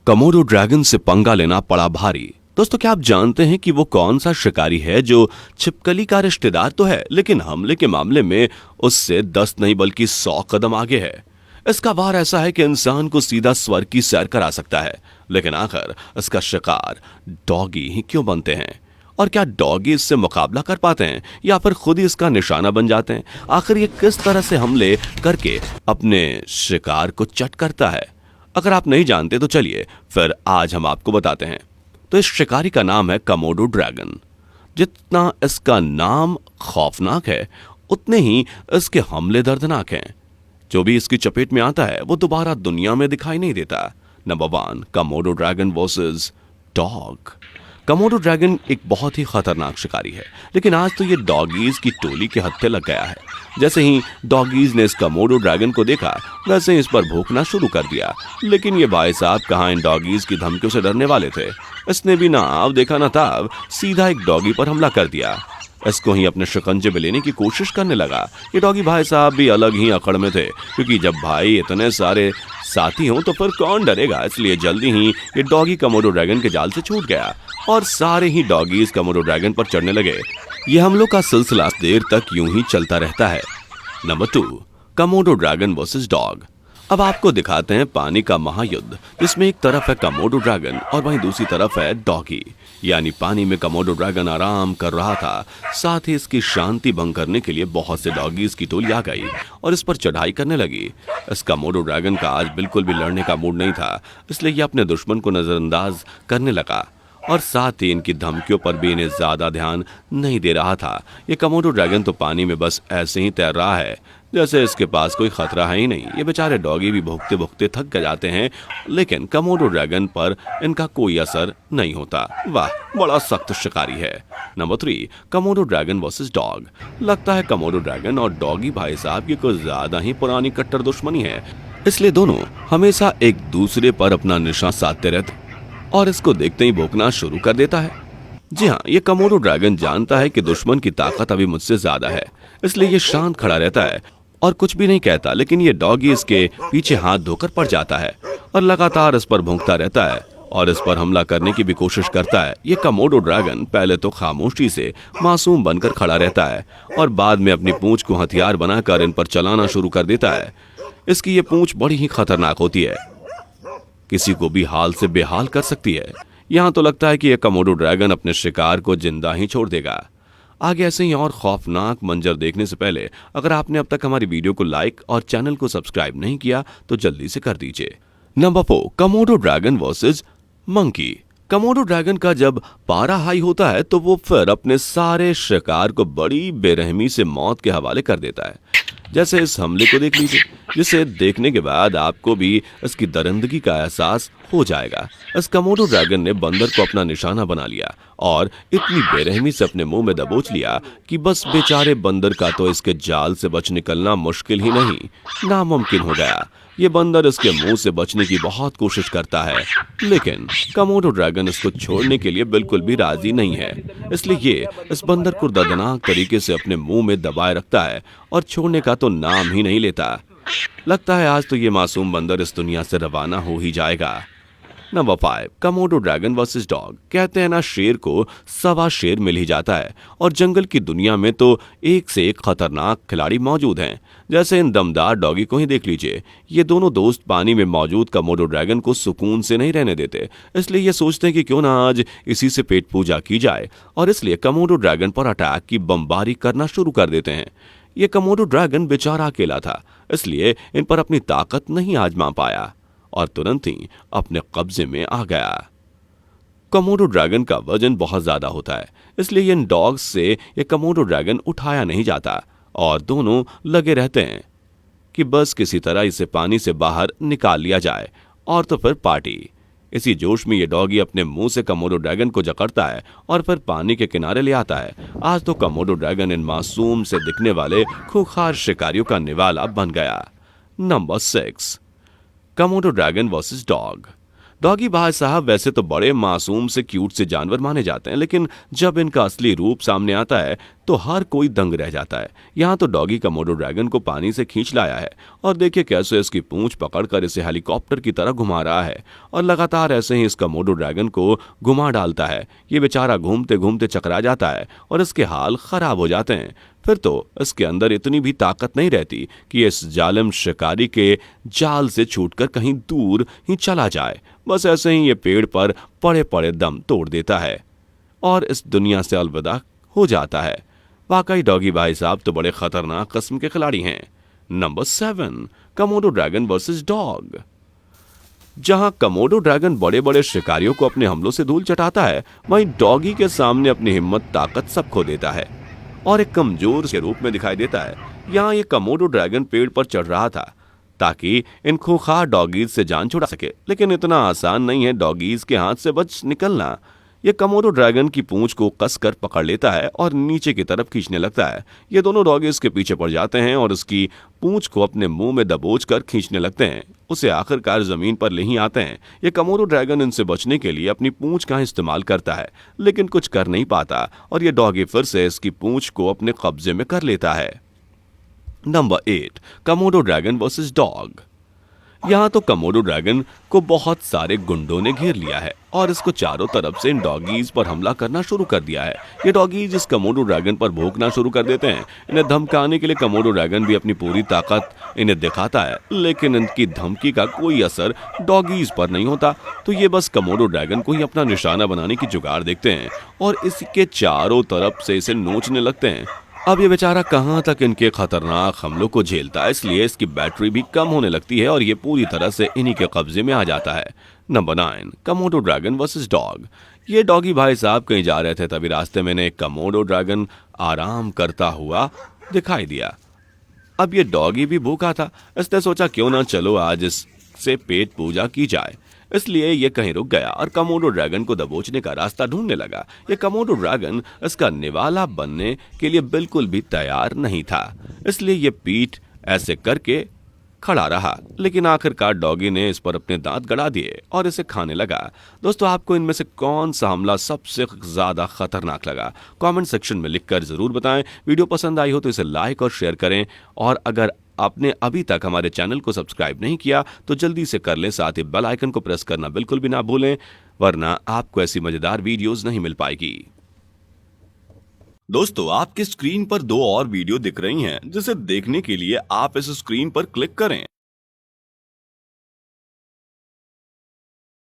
Komodo dragon से पंगा लेना पड़ा भारी। दोस्तों, क्या आप जानते हैं कि वो कौन सा शिकारी है जो छिपकली का रिश्तेदार तो है, लेकिन हमले के मामले में उससे 10 नहीं बल्कि 100 कदम आगे है। इसका वार ऐसा है कि इंसान को सीधा स्वर्ग की सैर करा सकता है, लेकिन आखिर इसका शिकार डॉगी ही क्यों बनते हैं? और क्या डॉगी इससे मुकाबला कर पाते हैं या फिर खुद ही इसका निशाना बन जाते हैं? आखिर ये किस तरह से हमले करके अपने शिकार को चट करता है? अगर आप नहीं जानते तो चलिए फिर आज हम आपको बताते हैं। तो इस शिकारी का नाम है कमोडो ड्रैगन। जितना इसका नाम खौफनाक है, उतने ही इसके हमले दर्दनाक हैं। जो भी इसकी चपेट में आता है वो दोबारा दुनिया में दिखाई नहीं देता। Number 1, Komodo dragon versus dog. Komodo dragon एक बहुत ही खतरनाक शिकारी है, लेकिन आज तो ये डॉगीज की टोली के हत्थे लग गया है। जैसे ही डॉगीज ने इस कमोडो ड्रैगन को देखा, वैसे ही इस पर भौंकना शुरू कर दिया। लेकिन ये भाई साहब कहाँ इन डॉगीज की धमकियों से डरने वाले थे। इसने भी ना आव देखा ना ताव, सीधा एक डॉगी पर हमला कर दिया। इसको ही अपने शिकंजे में लेने की कोशिश करने लगा। ये डॉगी भाई साहब भी अलग ही अकड़ में थे, क्योंकि जब भाई इतने सारे साथी हों तो फिर कौन डरेगा। इसलिए जल्दी ही ये डॉगी कमोडो ड्रैगन के जाल से छूट गया और सारे ही डॉगीज कमोडो ड्रैगन पर चढ़ने लगे। ये हमलों का सिलसिला देर तक यूं ही चलता रहता है। Number 2, Komodo dragon versus dog. अब आपको दिखाते हैं पानी का महायुद्ध, जिसमें एक तरफ है कमोडो ड्रैगन और वहीं दूसरी तरफ है डॉगी। यानी पानी में कमोडो ड्रैगन आराम कर रहा था, साथ ही इसकी शांति भंग करने के लिए बहुत से डॉगीज की टोली आ गई और इस पर चढ़ाई करने लगी। इस कमोडो ड्रैगन का आज बिल्कुल भी लड़ने का मूड नहीं था, इसलिए ये अपने दुश्मन को नजरअंदाज करने लगा और साथ ही इनकी धमकियों पर भी इन्हें ज्यादा ध्यान नहीं दे रहा था। ये कमोडो ड्रैगन तो पानी में बस ऐसे ही तैर रहा है, जैसे इसके पास कोई खतरा है ही नहीं। ये बेचारे डॉगी भी भूखते भूखते थक जाते हैं, लेकिन कमोडो ड्रैगन पर इनका कोई असर नहीं होता। वाह, बड़ा सख्त शिकारी है। Number 3, Komodo dragon versus dog. लगता है कमोडो ड्रैगन और डॉगी भाई साहब की कुछ ज्यादा ही पुरानी कट्टर दुश्मनी है, इसलिए दोनों हमेशा एक दूसरे पर अपना निशान साधते रहते और इसको देखते ही भौंकना शुरू कर देता है। जी हाँ, ये कमोडो ड्रैगन जानता है कि दुश्मन की ताकत अभी मुझसे ज्यादा है, इसलिए ये शांत खड़ा रहता है और कुछ भी नहीं कहता। लेकिन ये डॉगी इसके पीछे हाथ धोकर पड़ जाता है और लगातार इस पर भौंकता रहता है और इस पर हमला करने की भी कोशिश करता है। ये कमोडो ड्रैगन पहले तो खामोशी से मासूम बनकर खड़ा रहता है और बाद में अपनी पूंछ को हथियार बनाकर इन पर चलाना शुरू कर देता है। इसकी ये पूंछ बड़ी ही खतरनाक होती है, किसी को भी हाल से बेहाल कर सकती है। यहाँ तो लगता है कि यह कमोडो ड्रैगन अपने शिकार को जिंदा ही छोड़ देगा। आगे ऐसे ही और खौफनाक मंजर देखने से पहले अगर आपने अब तक हमारी वीडियो को लाइक और चैनल को सब्सक्राइब नहीं किया तो जल्दी से कर दीजिए। Number 4, Komodo dragon versus monkey. Komodo dragon का जब पारा हाई होता है तो वो फिर अपने सारे शिकार को बड़ी बेरहमी से मौत के हवाले कर देता है। जैसे इस हमले को देख लीजिए, जिसे देखने के बाद आपको भी इसकी दरिंदगी का एहसास हो जाएगा। इस कमोडो ड्रैगन ने बंदर को अपना निशाना बना लिया और इतनी बेरहमी से अपने मुंह में दबोच लिया कि बस बेचारे बंदर का तो इसके जाल से बच निकलना मुश्किल ही नहीं, नामुमकिन हो गया। ये बंदर इसके मुंह से बचने की बहुत कोशिश करता है, लेकिन कमोडो ड्रैगन इसको छोड़ने के लिए बिल्कुल भी राजी नहीं है। इसलिए ये इस बंदर को दर्दनाक तरीके से अपने मुंह में दबाए रखता है और छोड़ने का तो नाम ही नहीं लेता। लगता है आज तो ये मासूम बंदर इस दुनिया से रवाना हो ही जाएगा। Number 5, Komodo dragon versus dog. कहते हैं ना, शेर को सवा शेर मिल ही जाता है और जंगल की दुनिया में तो एक से एक खतरनाक खिलाड़ी मौजूद हैं। जैसे इन दमदार डॉगी को ही देख लीजिए। ये दोनों दोस्त पानी में मौजूद कमोडो ड्रैगन को सुकून से नहीं रहने देते, इसलिए ये सोचते हैं कि क्यों ना आज इसी से पेट पूजा की जाए और इसलिए कमोडो ड्रैगन पर अटैक की बमबारी करना शुरू कर देते हैं। ये कमोडो ड्रैगन बेचारा अकेला था, इसलिए इन पर अपनी ताकत नहीं आजमा पाया और तुरंत ही अपने कब्जे में आ गया। कमोडो ड्रैगन का वजन बहुत ज्यादा होता है, इसलिए इन डॉग्स से ये कमोडो ड्रैगन उठाया नहीं जाता और दोनों लगे रहते हैं कि बस किसी तरह इसे पानी से बाहर निकाल लिया जाए और तो फिर पार्टी। इसी जोश में ये डॉगी अपने मुंह से कमोडो ड्रैगन को जकड़ता है और फिर पानी के किनारे ले आता है। आज तो कमोडो ड्रैगन इन मासूम से दिखने वाले खूंखार शिकारियों का निवाला बन गया। Number 6, Komodo dragon versus dog. Doggy भाई साहब वैसे तो बड़े मासूम से क्यूट से जानवर माने जाते हैं, लेकिन जब इनका असली रूप सामने आता है तो हर कोई दंग रह जाता है। यहाँ तो डॉगी कमोडो ड्रैगन को पानी से खींच लाया है और देखिए कैसे इसकी पूंछ पकड़कर इसे हेलीकॉप्टर की तरह घुमा रहा है और लगातार ऐसे ही इस कमोडो ड्रैगन को घुमा डालता है। ये बेचारा घूमते घूमते चकरा जाता है और इसके हाल खराब हो जाते हैं। फिर तो इसके अंदर इतनी भी ताकत नहीं रहती कि इस जालिम शिकारी के जाल से छूटकर कहीं दूर ही चला जाए। बस ऐसे ही ये पेड़ पर पड़े पड़े दम तोड़ देता है और इस दुनिया से अलविदा हो जाता है। वाकई डॉगी भाई साहब तो बड़े खतरनाक किस्म के खिलाड़ी हैं। Number 7, Komodo dragon versus dog. जहां कमोडो ड्रैगन बड़े बड़े शिकारियों को अपने हमलों से धूल चटाता है, वहीं डॉगी के सामने अपनी हिम्मत ताकत सब खो देता है और एक कमजोर के रूप में दिखाई देता है। यहाँ ये कमोडो ड्रैगन पेड़ पर चढ़ रहा था ताकि इन खूंखार डॉगीज से जान छुड़ा सके, लेकिन इतना आसान नहीं है डॉगीज के हाथ से बच निकलना। ये कमोडो ड्रैगन की पूंछ को कसकर पकड़ लेता है और नीचे की तरफ खींचने लगता है। ये दोनों डॉगीज के पीछे पड़ जाते हैं और उसकी पूंछ को अपने मुंह में दबोचकर खींचने लगते हैं। उसे आखिरकार जमीन पर ले ही आते हैं। ये कमोडो ड्रैगन इनसे बचने के लिए अपनी पूंछ का इस्तेमाल करता है, लेकिन कुछ कर नहीं पाता और ये डॉगी फिर से इसकी पूंछ को अपने कब्जे में कर लेता है। Number 8, Komodo dragon versus dog. यहाँ तो कमोडो ड्रैगन को बहुत सारे गुंडों ने घेर लिया है और इसको चारों तरफ से इन डॉगीज पर हमला करना शुरू कर दिया है। ये डॉगीज इस कमोडो ड्रैगन पर भौंकना शुरू कर देते हैं। इन्हें धमकाने के लिए कमोडो ड्रैगन भी अपनी पूरी ताकत इन्हें दिखाता है, लेकिन इनकी धमकी का कोई असर डॉगीज पर नहीं होता। तो ये बस कमोडो ड्रैगन को ही अपना निशाना बनाने की जुगाड़ देखते हैं और इसके चारों तरफ से इसे नोचने लगते हैं। अब ये बेचारा कहां तक इनके खतरनाक हमलों को झेलता है, इसलिए इसकी बैटरी भी कम होने लगती है और ये पूरी तरह से इन्हीं के कब्जे में आ जाता है। Number 9, Komodo dragon versus dog. ये डॉगी भाई साहब कहीं जा रहे थे, तभी रास्ते में एक कमोडो ड्रैगन आराम करता हुआ दिखाई दिया। अब ये डॉगी भी भूखा था, इसने सोचा क्यों ना चलो आज इससे पेट पूजा की जाए। इसलिए ये कहीं रुक गया और कमोडो ड्रैगन को दबोचने का रास्ता ढूंढने लगा। ये कमोडो ड्रैगन इसका निवाला बनने के लिए बिल्कुल भी तैयार नहीं था, इसलिए ये पीठ ऐसे करके खड़ा रहा, लेकिन आखिरकार डॉगी ने इस पर अपने दांत गड़ा दिए और इसे खाने लगा। दोस्तों, आपको इनमें से कौन सा हमला सबसे ज्यादा खतरनाक लगा? कमेंट सेक्शन में लिखकर जरूर बताएं। वीडियो पसंद आई हो तो इसे लाइक और शेयर करें और अगर आपने अभी तक हमारे चैनल को सब्सक्राइब नहीं किया तो जल्दी से कर लें, साथ ही बेल आइकन को प्रेस करना बिल्कुल भी ना भूलें, वरना आपको ऐसी मजेदार वीडियोस नहीं मिल पाएगी। दोस्तों, आपके स्क्रीन पर 2 और वीडियो दिख रही हैं, जिसे देखने के लिए आप इस स्क्रीन पर क्लिक करें।